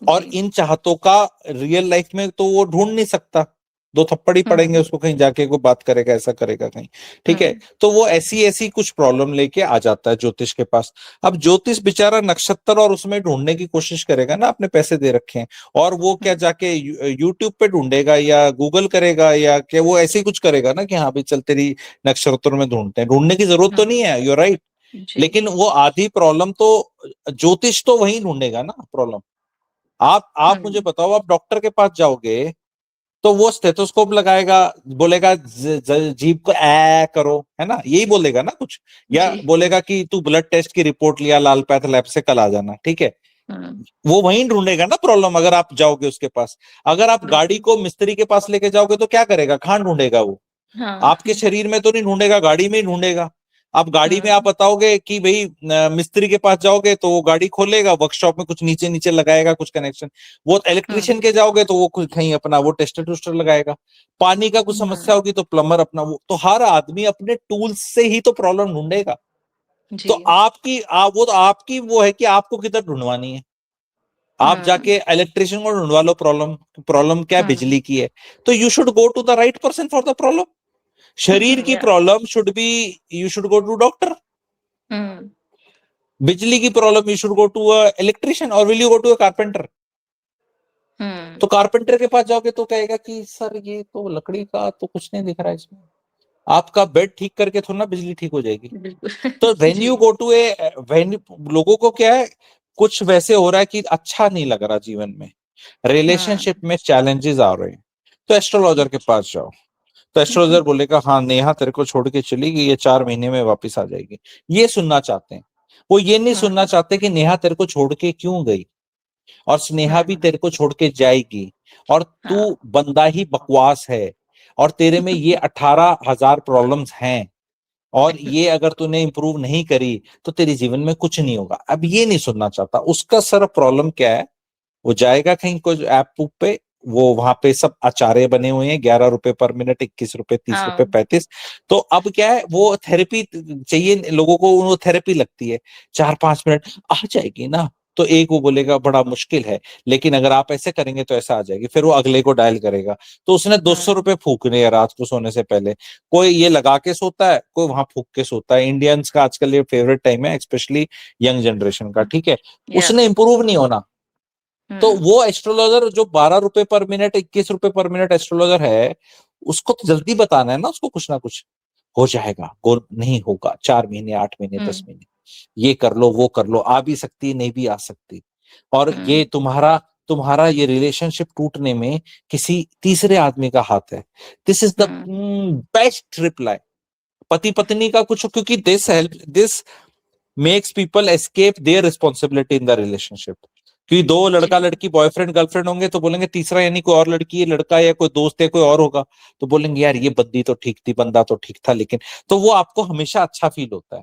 और जी, इन चाहतों का रियल लाइफ में तो वो ढूंढ नहीं सकता। दो थप्पड़ ही पड़ेंगे हुँ, उसको, कहीं जाके कोई बात करेगा, ऐसा करेगा कहीं। ठीक है, हुँ, तो वो ऐसी ऐसी कुछ प्रॉब्लम लेके आ जाता है ज्योतिष के पास। अब ज्योतिष बेचारा नक्षत्र और उसमें ढूंढने की कोशिश करेगा ना, अपने पैसे दे रखे हैं, और वो क्या हुँ, जाके यूट्यूब पे ढूंढेगा या गूगल करेगा, या क्या वो ऐसे ही कुछ करेगा ना कि हाँ भाई चल तेरी नक्षत्रों में ढूंढते हैं। ढूंढने की जरूरत तो हुँ, नहीं है, यूर राइट। जी, लेकिन वो आधी प्रॉब्लम तो ज्योतिष तो वही ढूंढेगा ना प्रॉब्लम। आप मुझे हुँ, बताओ, आप डॉक्टर के पास जाओगे तो वो स्टेथोस्कोप लगाएगा, बोलेगा जीभ को ए करो, है ना, यही बोलेगा ना कुछ। या जी, बोलेगा कि तू ब्लड टेस्ट की रिपोर्ट लिया लाल पैथ लैब से, कल आ जाना। ठीक है, हुँ, वो वहीं ढूंढेगा ना प्रॉब्लम, अगर आप जाओगे उसके पास। अगर आप गाड़ी बिल्कुल, को मिस्त्री के पास लेके जाओगे तो क्या करेगा, कहाँ ढूंढेगा वो। हाँ, आपके शरीर में तो नहीं ढूंढेगा, गाड़ी में ही ढूंढेगा। अब गाड़ी में आप हुँ, बताओगे कि भाई मिस्त्री के पास जाओगे तो वो गाड़ी खोलेगा, वर्कशॉप में कुछ नीचे नीचे लगाएगा कुछ कनेक्शन। वो इलेक्ट्रिशियन हुँ, के जाओगे तो वो कुछ कहीं अपना वो टेस्टर टूस्टर लगाएगा। पानी का कुछ समस्या हुँ, होगी तो प्लम्बर अपना वो, तो हर आदमी अपने टूल्स से ही तो प्रॉब्लम ढूंढेगा। तो जी, वो तो आपकी वो है कि आपको किधर ढूंढवानी है। आप हुँ, जाके इलेक्ट्रिशियन को ढूंढवा लो प्रॉब्लम। प्रॉब्लम क्या हुँ, बिजली की है, तो you should go to the right person for the problem. शरीर की या problem should be, you should go to doctor. हुँ, बिजली की problem you should go to electrician, और will you go to carpenter. हुँ, तो कारपेंटर के पास जाओगे तो कहेगा कि सर ये तो लकड़ी का तो कुछ नहीं दिख रहा है इसमें। आपका बेड ठीक करके थोड़ा ना बिजली ठीक हो जाएगी। बिल्कुल, तो वेन जी, you go to a when, लोगों को क्या है, कुछ वैसे हो रहा है कि अच्छा नहीं लग रहा जीवन में, रिलेशनशिप हुँ, में चैलेंजेस आ रहे हैं, तो एस्ट्रोलॉजर के पास जाओ। तो एस्ट्रोलॉजर बोलेगा हाँ नेहा तेरे को छोड़ के चली गई, ये 4 महीने में वापस आ जाएगी। ये सुनना चाहते हैं। वो ये नहीं सुनना हुँ, चाहते कि नेहा तेरे को छोड़ के क्यों गई, और स्नेहा भी हुँ, तेरे को छोड़ के जाएगी, और हाँ, तू बंदा ही बकवास है, और तेरे में ये 18,000 प्रॉब्लम्स हैं, और ये अगर तूने इंप्रूव नहीं करी तो तेरे जीवन में कुछ नहीं होगा। अब ये नहीं सुनना चाहता। उसका सर प्रॉब्लम क्या है, वो जाएगा कहीं कुछ ऐप पे, वो वहां पे सब अचारे बने हुए हैं, 11 रुपए पर मिनट, 21 रुपए, 30 रुपए, हाँ, 35। तो अब क्या है, वो थेरेपी चाहिए लोगों को, वो थेरेपी लगती है। 4-5 मिनट आ जाएगी ना, तो एक वो बोलेगा बड़ा मुश्किल है, लेकिन अगर आप ऐसे करेंगे तो ऐसा आ जाएगी, फिर वो अगले को डायल करेगा। तो उसने 200 रुपए फूकने हैं रात को सोने से पहले। कोई ये लगा के सोता है, कोई वहां फूक के सोता है। इंडियंस का आजकल ये फेवरेट टाइम है, स्पेशली यंग जनरेशन का। ठीक है, या उसने इंप्रूव नहीं होना। तो हुँ, वो एस्ट्रोलॉजर जो 12 रुपए पर मिनट, 21 रुपए पर मिनट एस्ट्रोलॉजर है, उसको तो जल्दी बताना है ना, उसको कुछ ना कुछ हो जाएगा, गोल नहीं होगा, 4 महीने, 8 महीने, हुँ, 10 महीने, ये कर लो वो कर लो, आ भी सकती है नहीं भी आ सकती। और ये हुँ, तुम्हारा ये रिलेशनशिप टूटने में किसी तीसरे आदमी का हाथ है। This is the best reply. पति पत्नी का कुछ, क्योंकि this makes people escape their responsibility in the relationship. क्योंकि दो लड़का जी। लड़की बॉयफ्रेंड गर्लफ्रेंड होंगे तो बोलेंगे तीसरा यानी कोई और लड़की है, लड़का या कोई दोस्त है, कोई और होगा, तो बोलेंगे यार ये बंदी तो ठीक थी, बंदा तो ठीक था, लेकिन तो वो आपको हमेशा अच्छा फील होता है।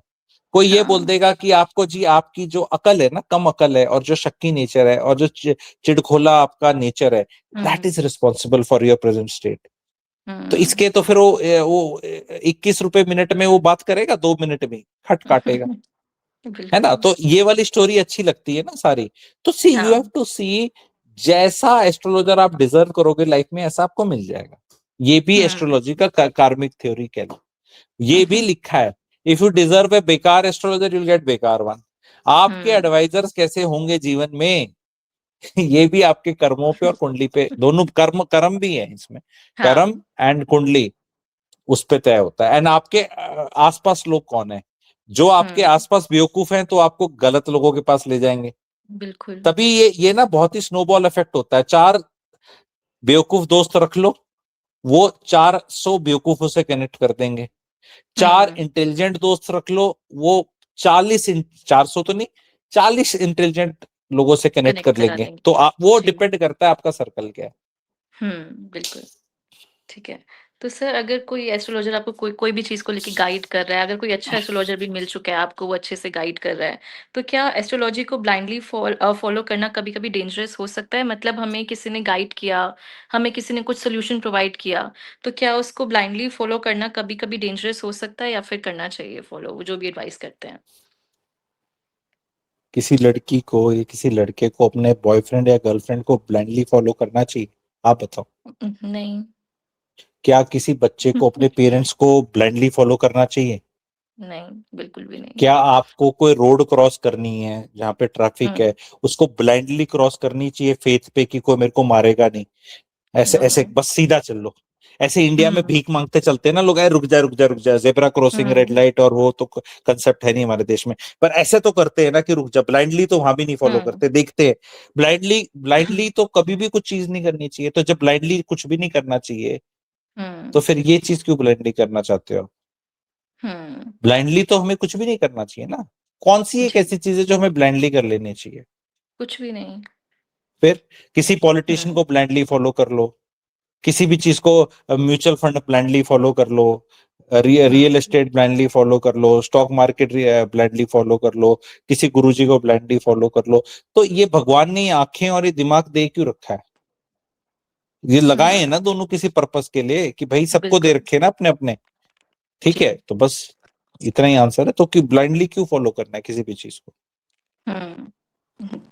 कोई ये बोल हाँ। देगा कि आपको जी आपकी जो अकल है ना, कम अकल है, और जो शक्की नेचर है, और जो चिड़खोला आपका नेचर है, that hmm. Is responsible for your present state. तो हम्म। इसके तो फिर वो 21 रुपए मिनट में वो बात करेगा, 2 मिनट में खट काटेगा। है ना? बिल्कुल। तो ये वाली स्टोरी अच्छी लगती है ना सारी। तो सी यू हैव हाँ। टू सी, जैसा एस्ट्रोलॉजर आप डिजर्व करोगे लाइफ में ऐसा आपको मिल जाएगा। ये भी एस्ट्रोलॉजी का कार्मिक थ्योरी कह लो। ये भी लिखा है, इफ यू डिजर्व ए बेकार एस्ट्रोलॉजर यू विल गेट बेकार वन। आपके हम्म। एडवाइजर्स कैसे होंगे जीवन में ये भी आपके कर्मों पे और कुंडली पे, दोनों कर्म कर्म भी है इसमें, कर्म हाँ। एंड कुंडली, उस पे तय होता है। एंड आपके आसपास लोग कौन है, जो आपके हम्म। आसपास बेवकूफ हैं तो आपको गलत लोगों के पास ले जाएंगे। बिल्कुल। तभी ये ना बहुत ही स्नोबॉल इफेक्ट होता है। 4 बेवकूफ दोस्त रख लो, वो 400 बेवकूफों से कनेक्ट कर देंगे। 4 हम्म। इंटेलिजेंट दोस्त रख लो, वो 400 तो नहीं, 40 इंटेलिजेंट लोगों से कनेक्ट कनेक्ट कर करा लेंगे। देंगे। तो आप, वो जी। डिपेंड करता है आपका सर्कल क्या है। बिल्कुल। ठीक है। तो सर अगर कोई एस्ट्रोलॉजर आपको कोई कोई भी चीज़ को लेके गाइड कर रहा है, अगर कोई अच्छा एस्ट्रोलॉजर भी मिल चुका है आपको, वो अच्छे से गाइड कर रहा है, तो क्या एस्ट्रोलॉजी को ब्लाइंडली फॉलो करना कभी-कभी डेंजरस हो सकता है? मतलब हमें किसी ने गाइड किया, हमें किसी ने कुछ सॉल्यूशन प्रोवाइड किया, तो क्या उसको ब्लाइंडली फॉलो करना कभी-कभी डेंजरस हो सकता है या फिर करना चाहिए फॉलो, वो जो भी एडवाइस करते हैं? किसी लड़की को या किसी लड़के को अपने बॉयफ्रेंड या गर्लफ्रेंड को ब्लाइंडली फॉलो करना चाहिए? आप बताओ। नहीं। क्या किसी बच्चे को अपने पेरेंट्स को ब्लाइंडली फॉलो करना चाहिए? नहीं, बिल्कुल भी नहीं। क्या आपको कोई रोड क्रॉस करनी है जहाँ पे ट्रैफिक हुँ। है, उसको ब्लाइंडली क्रॉस करनी चाहिए फेथ पे कि कोई मेरे को मारेगा नहीं? ऐसे नो, नो। ऐसे बस सीधा चल लो। ऐसे इंडिया में हुँ। भीख मांगते चलते हैं ना लोग, रुक जा रुक जा रुक जा, जेब्रा क्रॉसिंग, रेड हुँ। लाइट, और वो तो कंसेप्ट है नहीं हमारे देश में। पर ऐसे तो करते हैं ना कि रुक जा, ब्लाइंडली तो वहां भी नहीं फॉलो हुँ। करते, देखते हैं। ब्लाइंडली ब्लाइंडली तो कभी भी कुछ चीज नहीं करनी चाहिए। तो जब ब्लाइंडली कुछ भी नहीं करना चाहिए, तो हुँ। फिर ये चीज क्यों ब्लाइंडली करना चाहते हो? हुँ। ब्लाइंडली तो हमें कुछ भी नहीं करना चाहिए ना। कौन सी एक जी, ऐसी चीज है जो हमें ब्लाइंडली कर लेनी चाहिए? कुछ भी नहीं। फिर किसी पॉलिटिशियन हुँ। को ब्लाइंडली फॉलो कर लो, किसी भी चीज को, म्यूचुअल फंड ब्लाइंडली फॉलो कर लो, रियल हुँ। एस्टेट ब्लाइंडली फॉलो कर लो, स्टॉक मार्केट ब्लाइंडली फॉलो कर लो, किसी गुरुजी को ब्लाइंडली फॉलो कर लो। तो ये भगवान ने ये आंखें और ये दिमाग दे क्यों रखा है? ये लगाए हैं हुँ। ना दोनों किसी पर्पस के लिए, कि भाई सबको दे बिल्कुल। रखे हैं ना अपने अपने। ठीक जी। है, तो बस इतना ही आंसर है। तो कि ब्लाइंडली क्यों फॉलो करना है किसी भी चीज को? हुँ।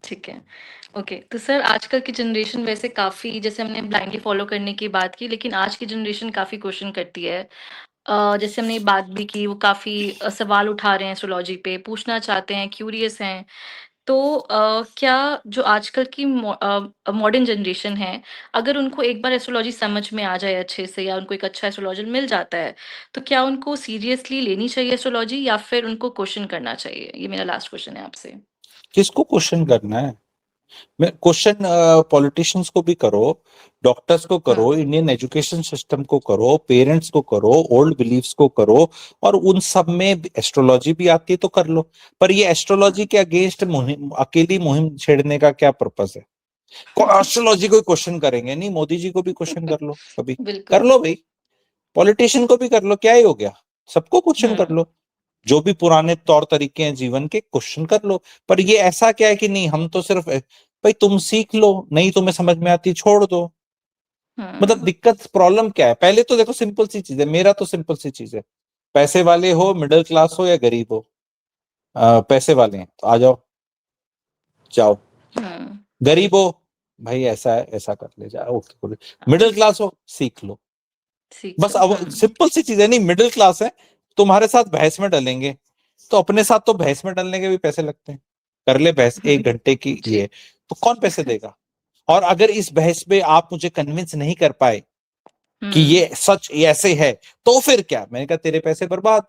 ठीक है। ओके, तो सर आजकल की जनरेशन वैसे काफ़ी जैसे हमने ब्लाइंडली फ़ॉलो करने की बात की, लेकिन आज की जनरेशन काफ़ी क्वेश्चन करती है। जैसे हमने बात भी की, वो काफ़ी सवाल उठा रहे हैं एस्ट्रोलॉजी पे, पूछना चाहते हैं, क्यूरियस हैं। तो क्या जो आजकल की मॉडर्न जनरेशन है, अगर उनको एक बार एस्ट्रोलॉजी समझ में आ जाए अच्छे से या उनको एक अच्छा एस्ट्रोलॉजर मिल जाता है, तो क्या उनको सीरियसली लेनी चाहिए एस्ट्रोलॉजी या फिर उनको क्वेश्चन करना चाहिए? ये मेरा लास्ट क्वेश्चन है आपसे। किसको क्वेश्चन करना है? मैं क्वेश्चन पॉलिटिशियंस को भी करो, डॉक्टर्स को करो, हुँ। इंडियन एजुकेशन सिस्टम को करो, पेरेंट्स को करो, ओल्ड बिलीफ्स को करो, और उन सब में एस्ट्रोलॉजी भी आती है तो कर लो। पर ये एस्ट्रोलॉजी के अगेंस्ट मुहिम, अकेली मुहिम छेड़ने का क्या पर्पस है? एस्ट्रोलॉजी को क्वेश्चन करेंगे नहीं, मोदी जी को भी क्वेश्चन कर लो कभी। कर बिल्कुल। लो भाई, पॉलिटिशियन को भी कर लो, क्या ही हो गया? सबको क्वेश्चन कर हुँ। लो। जो भी पुराने तौर तरीके हैं जीवन के, क्वेश्चन कर लो। पर ये ऐसा क्या है कि नहीं हम तो सिर्फ, भाई तुम सीख लो, नहीं तुम्हें समझ में आती छोड़ दो। मतलब हुँ। दिक्कत प्रॉब्लम क्या है? पहले तो देखो, सिंपल सी चीज है, मेरा तो सिंपल सी चीज है। पैसे वाले हो, मिडिल क्लास हो या गरीब हो, पैसे वाले हैं तो आ जाओ, जाओ। हुँ। गरीब हो, भाई ऐसा है ऐसा कर ले जाओ, ओके। हाँ, मिडिल क्लास हो, सीख लो। सीख बस लो। अब सिंपल सी चीज है, नहीं मिडिल क्लास है, तुम्हारे साथ बहस में डलेंगे, तो अपने साथ तो बहस में डलने के भी पैसे लगते हैं। कर ले बहस हुँ। 1 घंटे की जी। ये, तो कौन पैसे देगा? और अगर इस बहस में आप मुझे कन्विंस नहीं कर पाए कि हुँ। ये सच ये ऐसे है, तो फिर क्या? मैंने कहा तेरे पैसे बर्बाद,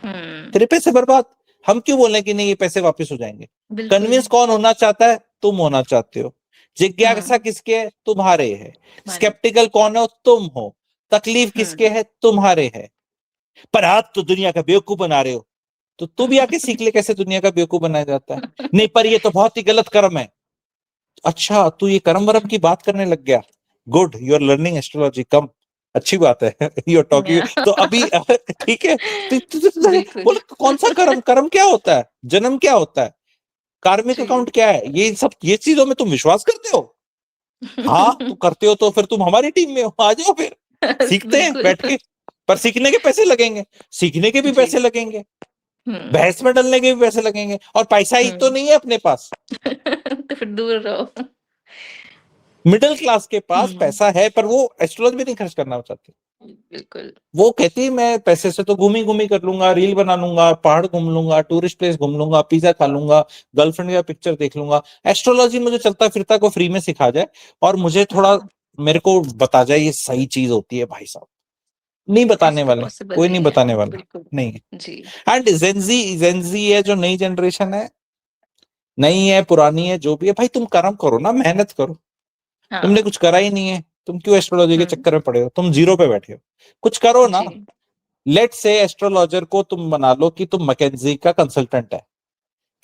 हुँ। तेरे पैसे बर्बाद। हम क्यों बोले कि नहीं ये पैसे वापस हो जाएंगे? बिल्कुल। कन्विंस कौन होना चाहता है? तुम होना चाहते हो जिज्ञासा किसके है? तुम्हारे है। हमारे स्केप्टिकल कौन हो? तुम हो। तकलीफ किसके है? तुम्हारे है। पर आप तो दुनिया का बेवकूफ बना रहे हो, तो तू भी आके सीख ले कैसे दुनिया का बेवकूफ बनाया जाता है। नहीं, पर ये तो बहुत ही गलत कर्म है। अच्छा, तू ये कर्म वर्म की बात करने लग गया। Good, you are learning astrology. कम, अच्छी बात है। You are talking. या तो अभी ठीक है। बिल्कुल बोले कौन सा कर्म? कर्म क्या होता है? जन्म क्या होता है? कार्मिक जी अकाउंट क्या है? ये सब, ये चीजों में तुम विश्वास करते हो? हाँ, तो करते हो तो फिर तुम हमारी टीम में हो, आ जाओ फिर सीखते हैं बिल्कुल बैठ के। पर सीखने के पैसे लगेंगे, सीखने के भी जी पैसे लगेंगे, हम्म बहस में डलने के भी पैसे लगेंगे, और पैसा ही तो हम्म नहीं है अपने पास। तो फिर दूर रहो मिडिल क्लास के पास हम्म पैसा है, पर वो एस्ट्रोलॉजी भी नहीं खर्च करना चाहती। बिल्कुल वो कहती है मैं पैसे से तो घूमी कर लूंगा, रील बना लूंगा, पहाड़ घूम लूंगा, टूरिस्ट प्लेस घूम लूंगा, पिज्जा खा लूंगा, गर्लफ्रेंड का पिक्चर देख लूंगा। एस्ट्रोलॉजी मुझे चलता फिरता को फ्री में सिखा जाए, और मुझे थोड़ा, हाँ मेरे को बता जाए ये सही चीज होती है भाई साहब। नहीं बताने ऐसे तो वाले, पॉसिबल कोई नहीं नहीं है बताने वाला। बिल्कुल नहीं है। जी एंड जेंजी है, जो नई जनरेशन है, नई है पुरानी है, जो भी है भाई, तुम कर्म करो ना, मेहनत करो। तुमने हाँ कुछ करा ही नहीं है, तुम क्यों एस्ट्रोलॉजी के हम्म चक्कर में पड़े हो? तुम जीरो पे बैठे हो, कुछ करो ना। जी लेट से एस्ट्रोलॉजर को तुम बना लो कि तुम मैकेंजी का कंसल्टेंट है,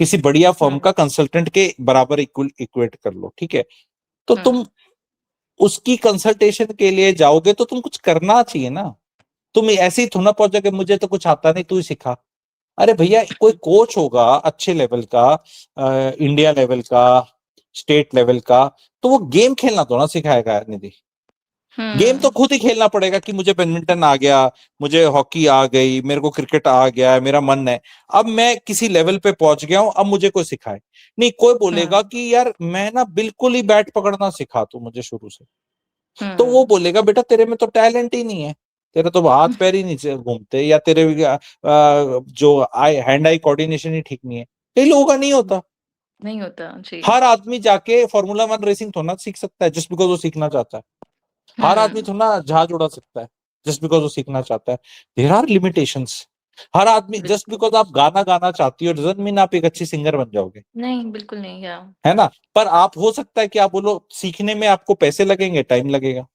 किसी बढ़िया फर्म का हम्म कंसल्टेंट के बराबर इक्वेट कर लो, ठीक है? तो तुम हम्म उसकी कंसल्टेशन के लिए जाओगे तो तुम कुछ करना चाहिए ना। तुम ऐसे ही थोड़ा पहुंच जाओगे, मुझे तो कुछ आता नहीं, तू ही सिखा। अरे भैया, कोई कोच होगा अच्छे लेवल का, इंडिया लेवल का, स्टेट लेवल का, तो वो गेम खेलना तो ना सिखाएगा निधि। गेम तो हम्म खुद ही खेलना पड़ेगा कि मुझे बैडमिंटन आ गया, मुझे हॉकी आ गई, मेरे को क्रिकेट आ गया है, मेरा मन है, अब मैं किसी लेवल पे पहुंच गया हूं, अब मुझे कोई सिखाए। नहीं, कोई बोलेगा हम्म कि यार मैं ना बिल्कुल ही बैट पकड़ना सिखा तू मुझे शुरू से, तो वो हम्म बोलेगा बेटा तेरे में तो टैलेंट ही नहीं है, तेरा तो हाथ पैर ही नहीं घूमते, या तेरे जो आई हैंड आई कोऑर्डिनेशन ही ठीक नहीं है। कई लोगों का नहीं होता। नहीं होता जी हर आदमी जाके फॉर्मूला वन रेसिंग थोड़ा ना सीख सकता है जस्ट बिकॉज वो सीखना चाहता है। हर आदमी हम्म थोड़ा ना जहाज उड़ा सकता है जस्ट बिकॉज वो सीखना चाहता है। There are limitations. हर आदमी, जस्ट बिल्कुल बिकॉज आप गाना गाना चाहती हो डजंट मीन आप एक अच्छी सिंगर बन जाओगे, नहीं बिल्कुल नहीं या है ना? पर आप, हो सकता है कि आप बोलो सीखने में आपको पैसे लगेंगे, टाइम लगेगा,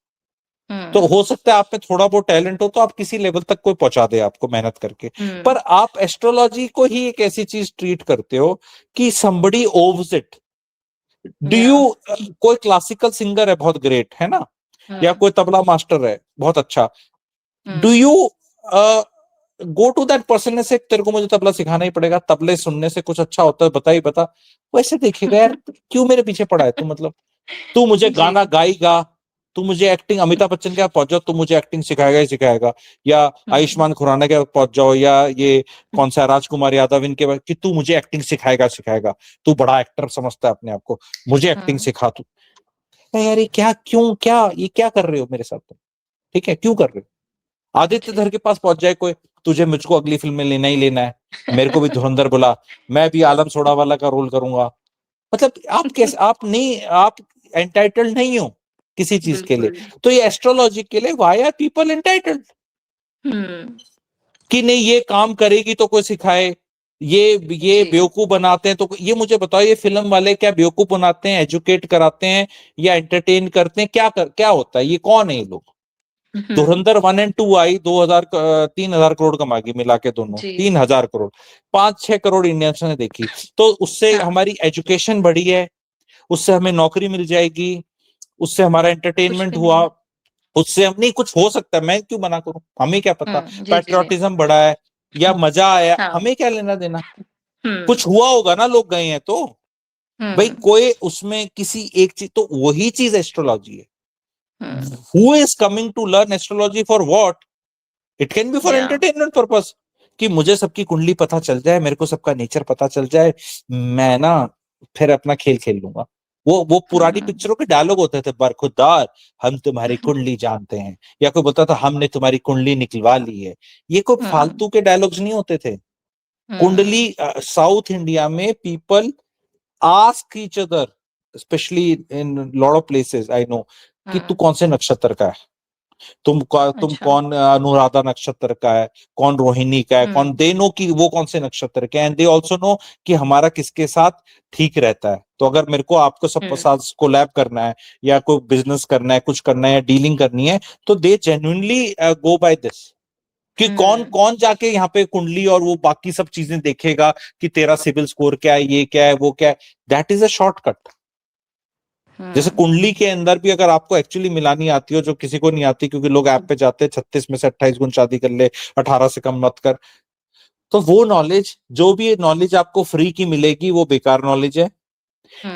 तो हम्म हो सकता है आप में थोड़ा बहुत टैलेंट हो, तो आप किसी लेवल तक कोई पहुंचा दे आपको मेहनत करके। पर हम्म आप एस्ट्रोलॉजी को ही एक ऐसी चीज ट्रीट करते हो कि somebody ओव्स इट। डू या यू, कोई क्लासिकल सिंगर है बहुत ग्रेट, है ना, या हम्म कोई तबला मास्टर है बहुत अच्छा, do hmm you go to that person से तेरे को मुझे तबला सिखाना ही पड़ेगा, तबले सुनने से कुछ अच्छा होता है, बता ही बता। वैसे देखेगा यार, क्यों मेरे पीछे पड़ा है तू? मतलब तू मुझे गाना जी गाएगा, तू मुझे एक्टिंग, अमिताभ बच्चन के पास पहुंच जाओ, तू मुझे एक्टिंग सिखाएगा ही सिखाएगा, या हम्म आयुष्मान खुराना के पास पहुंच जाओ, या ये कौन सा राजकुमार यादव इनके पास, कि तू मुझे एक्टिंग सिखाएगा सिखाएगा, तू बड़ा एक्टर समझता है अपने आप को, मुझे एक्टिंग हम्म सिखा तू। यार ये क्या, क्यों, क्या ये क्या कर रहे हो मेरे साथ तुम? ठीक है, क्यों कर रहे हो? आदित्य जी धर के पास पहुंच जाए कोई, तुझे मुझको अगली फिल्म में लेना ही लेना है, मेरे को भी धुरंधर बुला, मैं भी आलम सोडा वाला का रोल करूंगा। मतलब आप कैसे, आप नहीं, आप एंटाइटल्ड नहीं हो किसी चीज के लिए। बिल्कुल तो ये एस्ट्रोलॉजी के लिए वाई आर पीपल एंटाइटल्ड, हम्म कि नहीं ये काम करेगी तो कोई सिखाए, ये जी बेवकूफ बनाते हैं, तो ये मुझे बताओ, ये फिल्म वाले क्या बेवकूफ बनाते हैं, एजुकेट कराते हैं, या एंटरटेन करते हैं, क्या होता है, ये कौन है ये लोग? हम्म धुरंधर 1 और 2 आई, 2000, 3,000 करोड़ कमा गई मिला के दोनों, जी 3,000 करोड़, 5-6 करोड़ इंडियंस ने देखी। तो उससे हाँ हमारी एजुकेशन बढ़ी है, उससे हमें नौकरी मिल जाएगी, उससे हमारा कुछ एंटरटेनमेंट भी हुआ, नहीं उससे हम, नहीं कुछ हो सकता है, मैं क्यों मना करूं, हमें क्या पता। जी जी जी पैट्रियोटिज्म बढ़ा है, या मजा आया, हाँ हमें क्या लेना देना। हम्म कुछ हुआ होगा ना, लोग गए हैं तो। भाई हम्म कोई उसमें किसी एक चीज, तो वही चीज एस्ट्रोलॉजी है। Hmm who is coming to learn astrology for what? It can be for या एंटरटेनमेंट पर्पस, कि मुझे सबकी कुंडली पता चल जाए, मेरे को सबका नेचर पता चल जाए, मैं ना फिर अपना खेल खेल लूंगा। वो पुरानी हम्म पिक्चरों के डायलॉग होते थे, बरखुरदार हम तुम्हारी कुंडली जानते हैं, या कोई बोलता था हमने तुम्हारी कुंडली निकलवा ली है। ये कोई हम्म फालतू के डायलॉग्स नहीं होते थे। कुंडली, हम्म साउथ इंडिया में people ask each other, specially in lot of places I know, कि तू हम्म कौन से नक्षत्र का है, तुम अच्छा कौन अनुराधा नक्षत्र का है, कौन रोहिणी का है, कौन, हम्म दे नो कि वो कौन से नक्षत्र के, एंड दे ऑल्सो नो कि हमारा किसके साथ ठीक रहता है। तो अगर मेरे को आपको सबको साथ कोलैब करना है या कोई बिजनेस करना है, कुछ करना है या डीलिंग करनी है, तो दे जेन्युइनली गो बाय दिस। कि कौन कौन जाके यहाँ पे कुंडली और वो बाकी सब चीजें देखेगा कि तेरा सिविल स्कोर क्या है, ये क्या है, वो क्या है। That is a shortcut. जैसे कुंडली के अंदर भी अगर आपको एक्चुअली मिलानी आती हो, जो किसी को नहीं आती, क्योंकि लोग ऐप पे जाते हैं 36 में से 28 गुण शादी कर ले, 18 से कम मत कर, तो वो नॉलेज, जो भी नॉलेज आपको फ्री की मिलेगी वो बेकार नॉलेज है।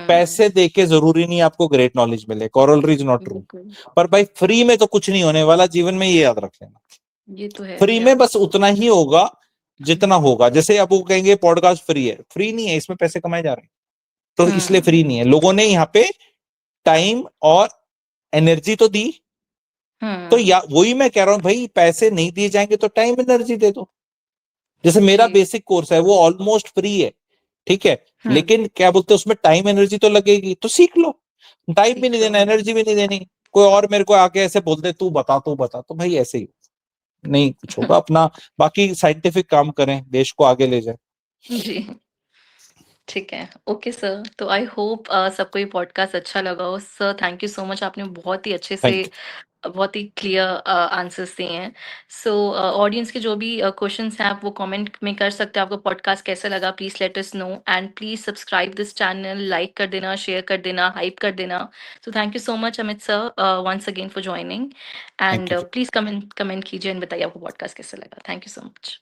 पैसे देके जरूरी नहीं आपको ग्रेट नॉलेज मिले, कॉरलरी इज नॉट ट्रू। पर भाई फ्री में तो कुछ नहीं होने वाला जीवन में, ये याद रख लेना। ये तो है। फ्री में बस उतना ही होगा जितना होगा। जैसे अब वो कहेंगे पॉडकास्ट फ्री है, फ्री नहीं है, इसमें पैसे कमाए जा रहे हैं, तो इसलिए फ्री नहीं है। लोगों ने यहाँ पे टाइम और एनर्जी तो दी, तो या वही मैं कह रहा हूँ भाई, पैसे नहीं दिए जाएंगे तो टाइम एनर्जी दे दो। जैसे मेरा बेसिक कोर्स है वो ऑलमोस्ट फ्री है, ठीक है, लेकिन क्या बोलते हैं उसमें टाइम एनर्जी तो लगेगी, तो सीख लो। टाइम भी नहीं देना, एनर्जी भी नहीं देनी, कोई और मेरे को आके ऐसे बोल दे तू बता तू बता, तो भाई ऐसे ही नहीं कुछ होगा। अपना बाकी साइंटिफिक काम करें, देश को आगे ले जाए। जी, ठीक है। ओके सर, तो आई होप सबको ये पॉडकास्ट अच्छा लगा हो। Sir thank you so much, आपने बहुत ही अच्छे से थैंक यू। बहुत ही क्लियर आंसर्स दिए हैं। सो ऑडियंस के जो भी क्वेश्चंस हैं आप वो कमेंट में कर सकते हैं। आपको पॉडकास्ट कैसा लगा please let us know, and please subscribe this channel, like कर देना, शेयर कर देना, हाइप कर देना। So thank you so much Amit sir once again for joining, thank and you. Please comment comment कीजिए एंड बताइए आपको पॉडकास्ट कैसा लगा। Thank you so much.